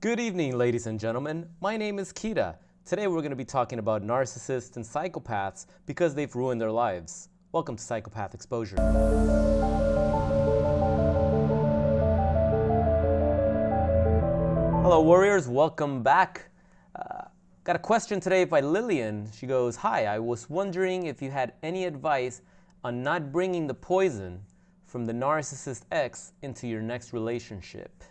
Good evening, ladies and gentlemen. My name is Kita. Today we're going to be talking about narcissists and psychopaths because they've ruined their lives. Welcome to Psychopath Exposure. Hello, warriors. Welcome back. Got a question today by Lillian. She goes, "Hi, I was wondering if you had any advice on not bringing the poison from the narcissist ex into your next relationship."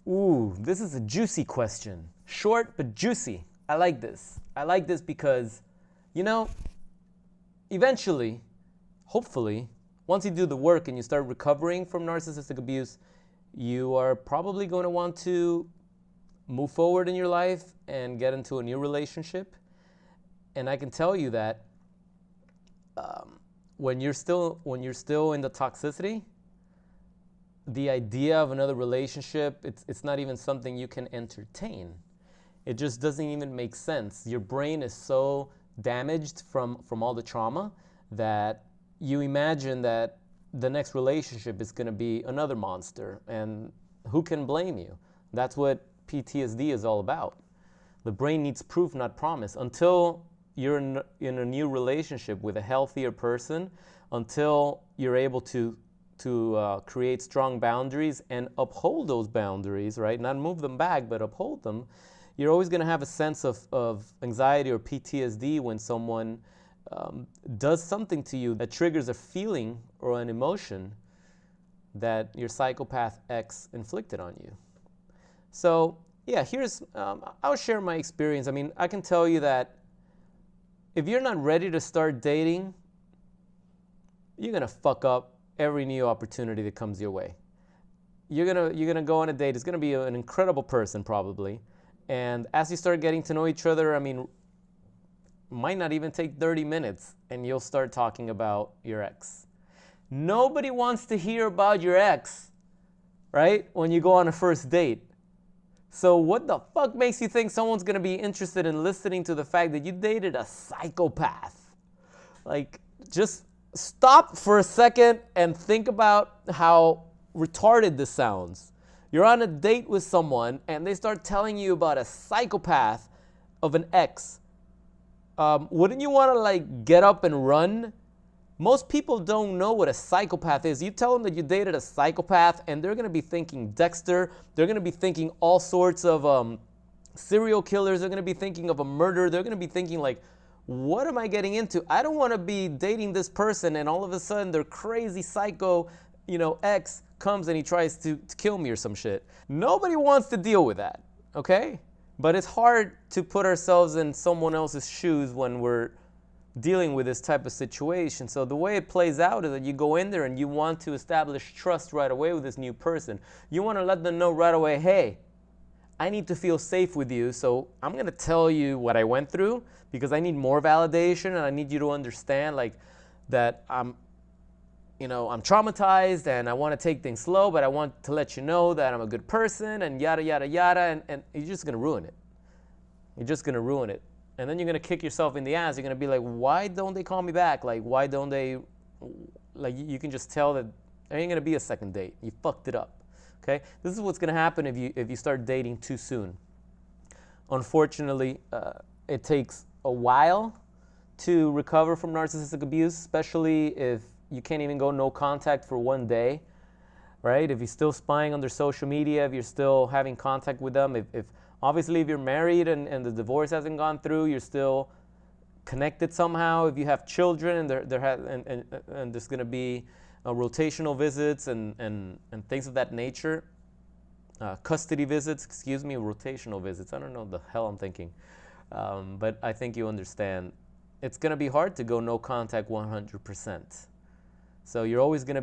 Ooh, this is a juicy question. Short but juicy. I like this. I like this because, eventually, hopefully, once you do the work and you start recovering from narcissistic abuse, you are probably going to want to move forward in your life and get into a new relationship. And I can tell you that when you're still in the toxicity, the idea of another relationship, it's not even something you can entertain. It just doesn't even make sense. Your brain is so damaged from all the trauma that you imagine that the next relationship is going to be another monster. And who can blame you? That's what PTSD is all about. The brain needs proof, not promise. Until you're in a new relationship with a healthier person, until you're able to create strong boundaries and uphold those boundaries, right? Not move them back, but uphold them. You're always going to have a sense of anxiety or PTSD when someone does something to you that triggers a feeling or an emotion that your psychopath ex inflicted on you. So yeah, I'll share my experience. I mean, I can tell you that if you're not ready to start dating, you're going to fuck up every new opportunity that comes your way. You're gonna go on a date. It's gonna be an incredible person probably, and as you start getting to know each other, I mean, might not even take 30 minutes, and you'll start talking about your ex. Nobody wants to hear about your ex, right? When you go on a first date. So what the fuck makes you think someone's gonna be interested in listening to the fact that you dated a psychopath? Like, just stop for a second and think about how retarded this sounds. You're on a date with someone and they start telling you about a psychopath of an ex. Wouldn't you want to get up and run? Most people don't know what a psychopath is. You tell them that you dated a psychopath and they're going to be thinking Dexter. They're going to be thinking all sorts of serial killers. They're going to be thinking of a murder. They're going to be thinking what am I getting into? I don't want to be dating this person and all of a sudden their crazy psycho, ex comes and he tries to kill me or some shit. Nobody wants to deal with that, okay? But it's hard to put ourselves in someone else's shoes when we're dealing with this type of situation. So the way it plays out is that you go in there and you want to establish trust right away with this new person. You want to let them know right away, hey, I need to feel safe with you, so I'm going to tell you what I went through because I need more validation and I need you to understand that I'm traumatized and I want to take things slow, but I want to let you know that I'm a good person and yada, yada, yada, and you're just going to ruin it. You're just going to ruin it. And then you're going to kick yourself in the ass. You're going to be like, why don't they call me back? Why don't they, you can just tell that there ain't going to be a second date. You fucked it up. Okay? This is what's going to happen if you start dating too soon. Unfortunately, it takes a while to recover from narcissistic abuse, especially if you can't even go no contact for one day, right? If you're still spying on their social media, if you're still having contact with them, if obviously if you're married and the divorce hasn't gone through, you're still connected somehow. If you have children and there's going to be rotational visits and things of that nature, custody visits, rotational visits. I don't know what the hell I'm thinking, but I think you understand. It's going to be hard to go no contact 100%. So you're always going to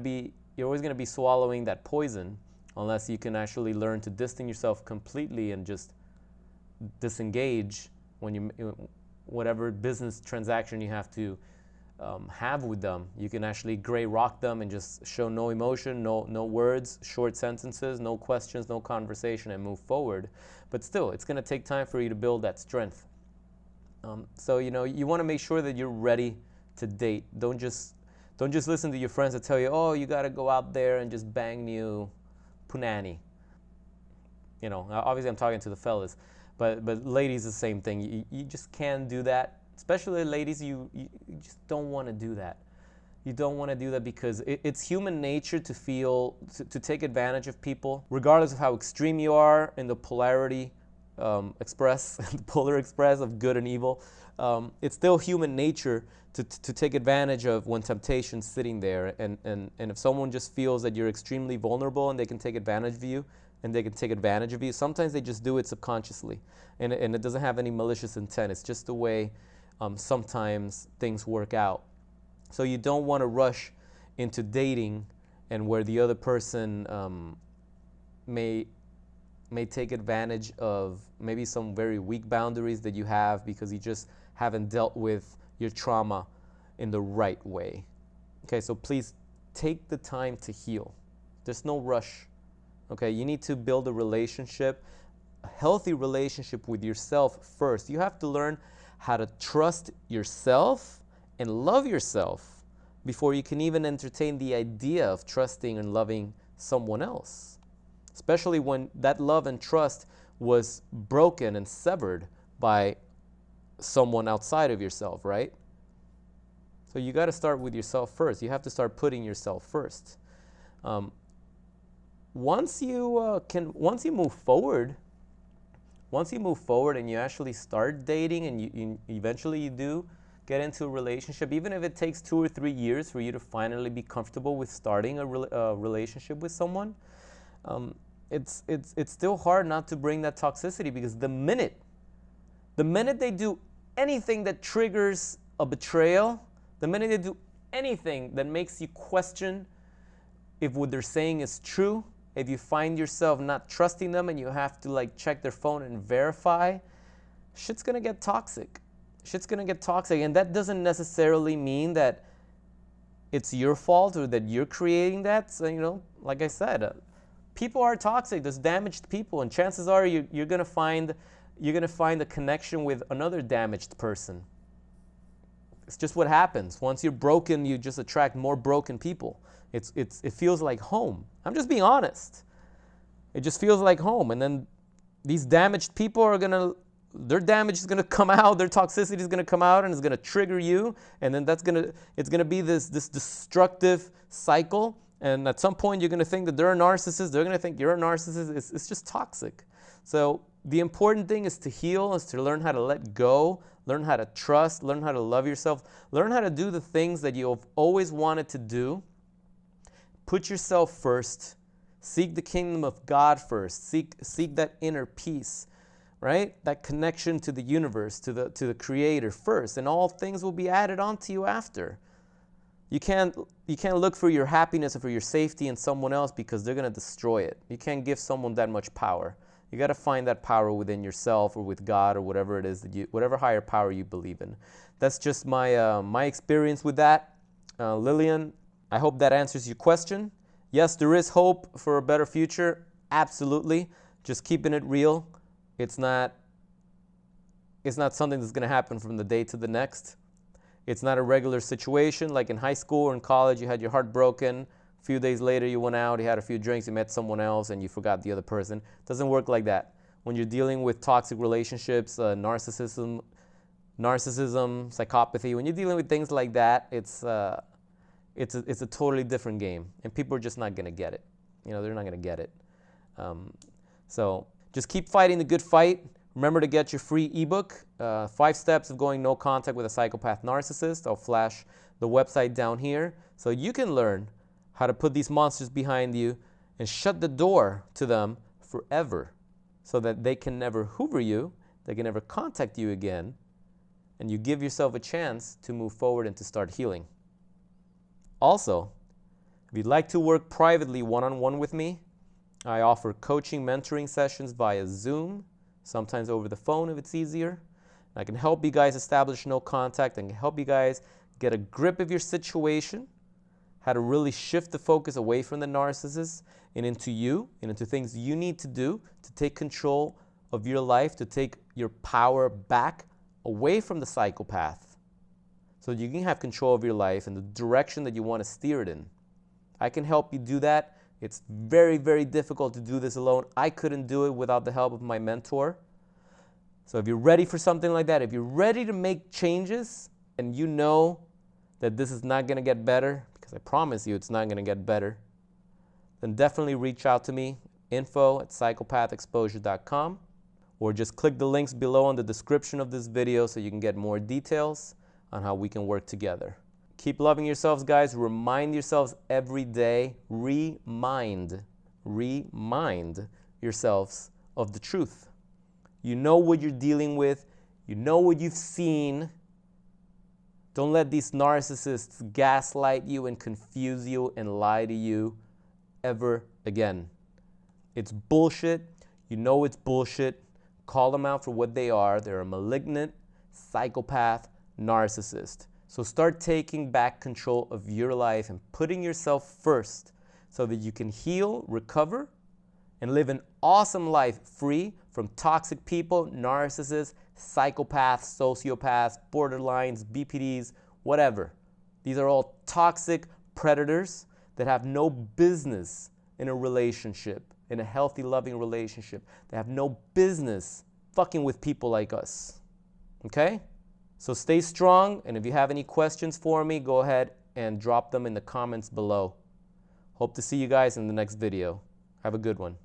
be swallowing that poison unless you can actually learn to distance yourself completely and just disengage when whatever business transaction you have to have with them. You can actually gray rock them and just show no emotion, no words, short sentences, no questions, no conversation, and move forward. But still, it's going to take time for you to build that strength. So you want to make sure that you're ready to date. Don't just listen to your friends that tell you, oh, you got to go out there and just bang new punani. You know, obviously I'm talking to the fellas, but ladies, the same thing. You just can't do that. Especially ladies, you just don't want to do that. You don't want to do that because it's human nature to feel, to take advantage of people, regardless of how extreme you are in the polarity express, the polar express of good and evil. It's still human nature to take advantage of when temptation's sitting there. And if someone just feels that you're extremely vulnerable and they can take advantage of you, sometimes they just do it subconsciously. And it doesn't have any malicious intent. It's just the way sometimes things work out. So you don't want to rush into dating and where the other person may take advantage of maybe some very weak boundaries that you have because you just haven't dealt with your trauma in the right way. Okay, so please take the time to heal. There's no rush. Okay, you need to build a relationship, a healthy relationship with yourself first. You have to learn how to trust yourself and love yourself before you can even entertain the idea of trusting and loving someone else. Especially when that love and trust was broken and severed by someone outside of yourself, right? So you got to start with yourself first. You have to start putting yourself first. Once you move forward and you actually start dating and you eventually you do get into a relationship, even if it takes 2 or 3 years for you to finally be comfortable with starting a relationship with someone, it's still hard not to bring that toxicity, because the minute they do anything that triggers a betrayal, the minute they do anything that makes you question if what they're saying is true, if you find yourself not trusting them and you have to like check their phone and verify, shit's gonna get toxic. And that doesn't necessarily mean that it's your fault or that you're creating that. So, you know, like I said, people are toxic. There's damaged people, and chances are you're gonna find a connection with another damaged person. It's just what happens. Once you're broken, you just attract more broken people. It feels like home. I'm just being honest. It just feels like home. And then these damaged people their damage is gonna come out, their toxicity is gonna come out, and it's gonna trigger you. And then it's gonna be this destructive cycle. And at some point, you're gonna think that they're a narcissist. They're gonna think you're a narcissist. It's just toxic. So the important thing is to heal, is to learn how to let go, learn how to trust, learn how to love yourself, learn how to do the things that you've always wanted to do. Put yourself first. Seek the kingdom of God first. Seek that inner peace, right? That connection to the universe, to the Creator first, and all things will be added onto you after. You can't look for your happiness or for your safety in someone else, because they're gonna destroy it. You can't give someone that much power. You got to find that power within yourself or with God or whatever it is whatever higher power you believe in. That's just my experience with that. Lillian, I hope that answers your question. Yes, there is hope for a better future. Absolutely. Just keeping it real. It's not something that's going to happen from the day to the next. It's not a regular situation like in high school or in college. You had your heart broken. A few days later, you went out, you had a few drinks, you met someone else, and you forgot the other person. It doesn't work like that. When you're dealing with toxic relationships, narcissism, psychopathy, when you're dealing with things like that, it's a totally different game, and people are just not going to get it. You know, they're not going to get it. So just keep fighting the good fight. Remember to get your free ebook, 5 Steps of Going No Contact with a Psychopath Narcissist. I'll flash the website down here so you can learn how to put these monsters behind you and shut the door to them forever, so that they can never hoover you, they can never contact you again, and you give yourself a chance to move forward and to start healing. Also, if you'd like to work privately one-on-one with me, I offer coaching, mentoring sessions via Zoom, sometimes over the phone if it's easier. I can help you guys establish no contact and help you guys get a grip of your situation, how to really shift the focus away from the narcissist and into you, and into things you need to do to take control of your life, to take your power back away from the psychopath, so that you can have control of your life and the direction that you want to steer it in. I can help you do that. It's very, very difficult to do this alone. I couldn't do it without the help of my mentor. So if you're ready for something like that, if you're ready to make changes and you know that this is not going to get better, because I promise you it's not going to get better, then definitely reach out to me, info@psychopathexposure.com, or just click the links below in the description of this video so you can get more details on how we can work together. Keep loving yourselves, guys. Remind yourselves every day. Remind yourselves of the truth. You know what you're dealing with. You know what you've seen. Don't let these narcissists gaslight you and confuse you and lie to you ever again. It's bullshit. You know it's bullshit. Call them out for what they are. They're a malignant, psychopath, narcissist. So start taking back control of your life and putting yourself first so that you can heal, recover, and live an awesome life free from toxic people, narcissists, psychopaths, sociopaths, borderlines, BPDs, whatever. These are all toxic predators that have no business in a relationship, in a healthy, loving relationship. They have no business fucking with people like us. Okay? So stay strong, and if you have any questions for me, go ahead and drop them in the comments below. Hope to see you guys in the next video. Have a good one.